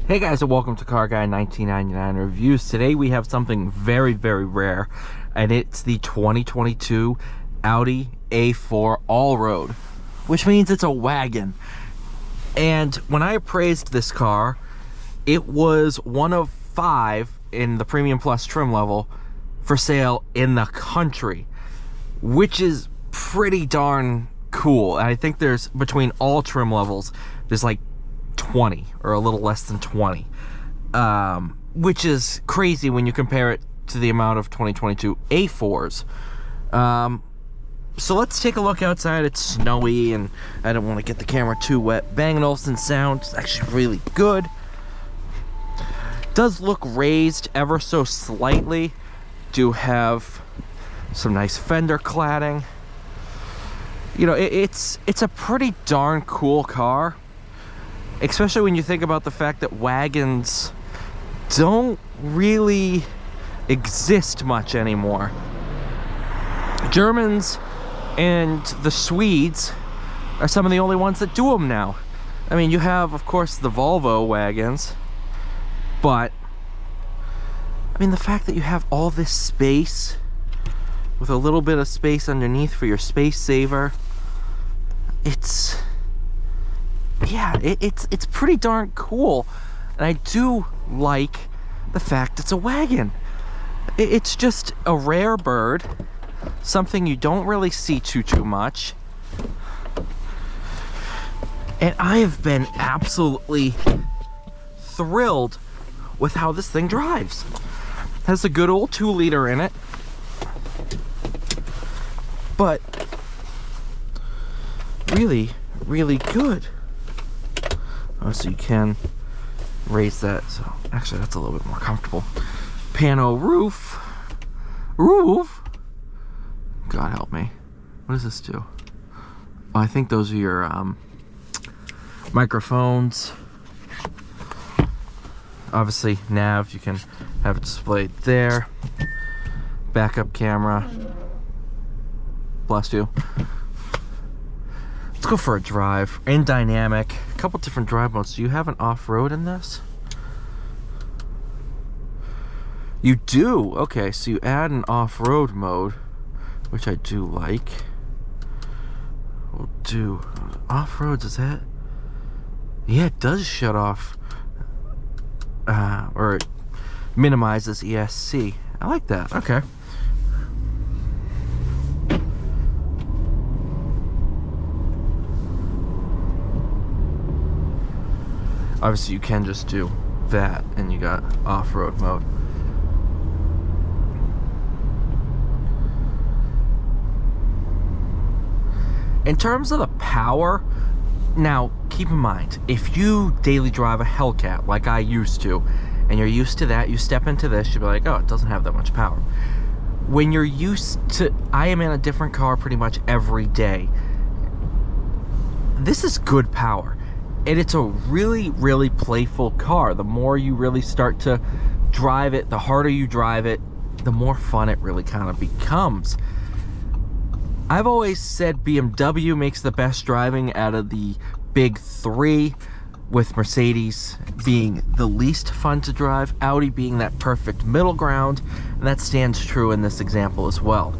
Hey guys, and welcome to Car Guy 1999 Reviews. Today we have something very, very rare, and it's the 2022 Audi A4 Allroad, which means it's a wagon. And when I appraised this car, it was one of 5 in the Premium Plus trim level for sale in the country, which is pretty darn cool. And I think there's, between all trim levels, there's like 20 or a little less than 20, which is crazy when you compare it to the amount of 2022 A4s. So let's take a look outside. It's snowy and I don't want to get the camera too wet. Bang & Olufsen sound is actually really good. Does look raised ever so slightly. Do have some nice fender cladding. You know, it's a pretty darn cool car, especially when you think about the fact that wagons don't really exist much anymore. Germans and the Swedes are some of the only ones that do them now. I mean, you have, of course, the Volvo wagons, but I mean, the fact that you have all this space with a little bit of space underneath for your space saver, it's pretty darn cool. And I do like the fact it's a wagon. It's just a rare bird, something you don't really see too much. And I have been absolutely thrilled with how this thing drives. It has a good old 2-liter in it, but really good. Oh, so you can raise that. So actually that's a little bit more comfortable. Pano roof. God help me. What does this do? Oh, I think those are your microphones. Obviously nav, you can have it displayed there. Backup camera. Bless you. Let's go for a drive. In dynamic, a couple different drive modes. Do you have an off-road in this? You do. Okay, so you add an off-road mode, which I do like. We'll do off-roads. Is that? Yeah, it does shut off, or it minimizes ESC. I like that. Okay. Obviously you can just do that and you got off-road mode. In terms of the power, now keep in mind, if you daily drive a Hellcat like I used to, and you're used to that, you step into this, you'll be like, oh, it doesn't have that much power. When you're used to, I am in a different car pretty much every day. This is good power. And it's a really playful car. The more you really start to drive it, the harder you drive it, the more fun it really kind of becomes. I've always said BMW makes the best driving out of the big 3, with Mercedes being the least fun to drive, Audi being that perfect middle ground, and that stands true in this example as well.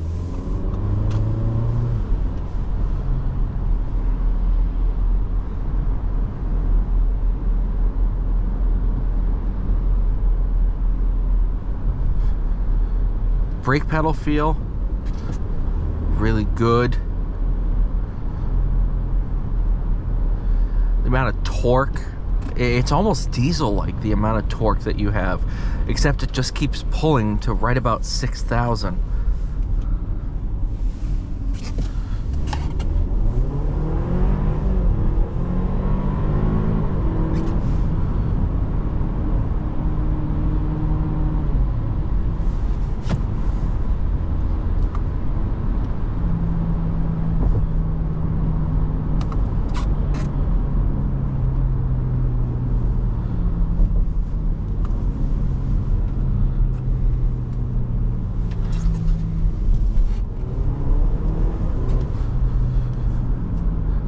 Brake pedal feel really good. The amount of torque, it's almost diesel like, the amount of torque that you have, except it just keeps pulling to right about 6,000.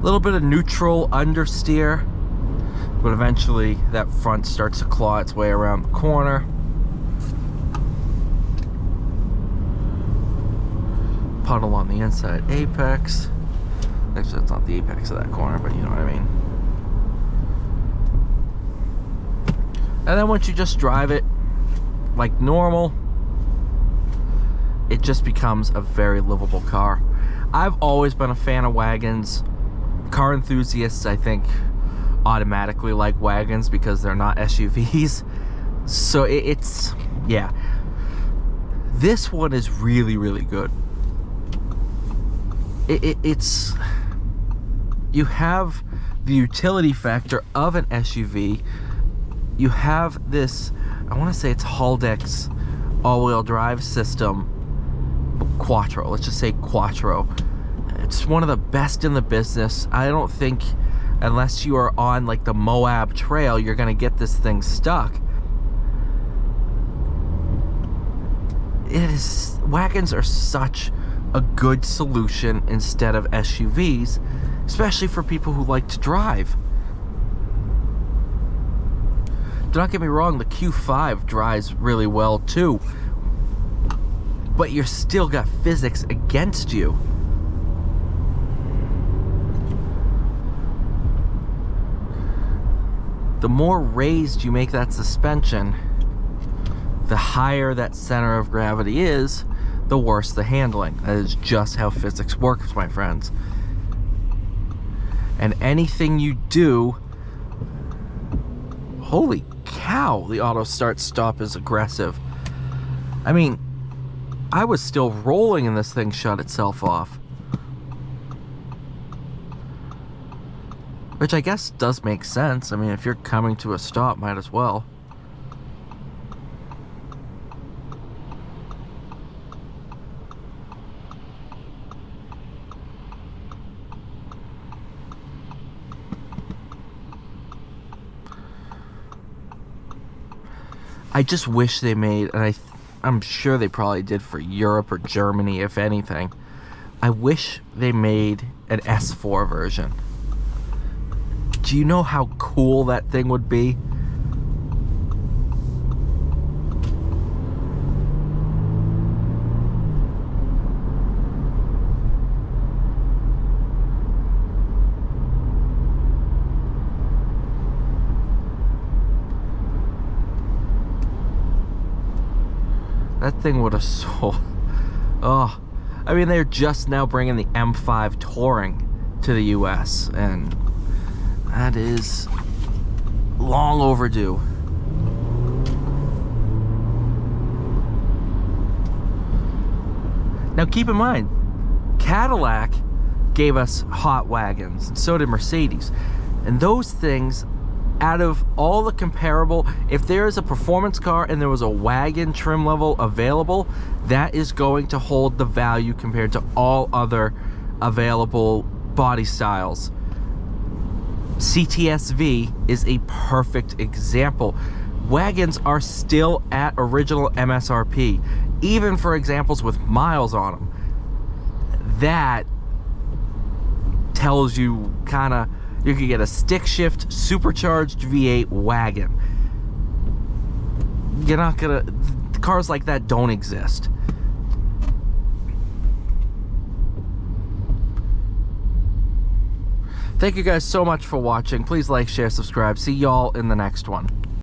A little bit of neutral understeer. but eventually that front starts to claw its way around the corner. Puddle on the inside apex. Actually, that's not the apex of that corner, but you know what I mean. And then once you just drive it like normal, it just becomes a very livable car. I've always been a fan of Wagons. Car enthusiasts, I think, automatically like Wagons because they're not SUVs. So it's, yeah. This one is really, really good. It's, you have the utility factor of an SUV. You have this, I want to say it's Haldex all-wheel drive system, Quattro, let's just say Quattro. It's one of the best in the business. I don't think, unless you are on like the Moab Trail, you're gonna get this thing stuck. Wagons are such a good solution instead of SUVs, especially for people who like to drive. Do not get me wrong, the Q5 drives really well too, but you're still got physics against you. The more raised you make that suspension, the higher that center of gravity is, the worse the handling. That is just how physics works, my friends. And anything you do, holy cow, the auto start stop is aggressive. I mean, I was still rolling and this thing shut itself off. Which I guess does make sense. I mean, if you're coming to a stop, might as well. I just wish they made, and I'm sure they probably did for Europe or Germany, if anything. I wish they made an S4 version. Do you know how cool that thing would be? That thing would have sold. Oh, I mean, they're just now bringing the M5 Touring to the US, and that is long overdue. Now keep in mind, Cadillac gave us hot wagons, and so did Mercedes. And those things, out of all the comparable, if there is a performance car and there was a wagon trim level available, that is going to hold the value compared to all other available body styles. CTS-V is a perfect example. Wagons are still at original MSRP, even for examples with miles on them. That tells you kind of, you could get a stick shift supercharged V8 wagon. You're not gonna, cars like that don't exist. Thank you guys so much for watching. Please like, share, subscribe. See y'all in the next one.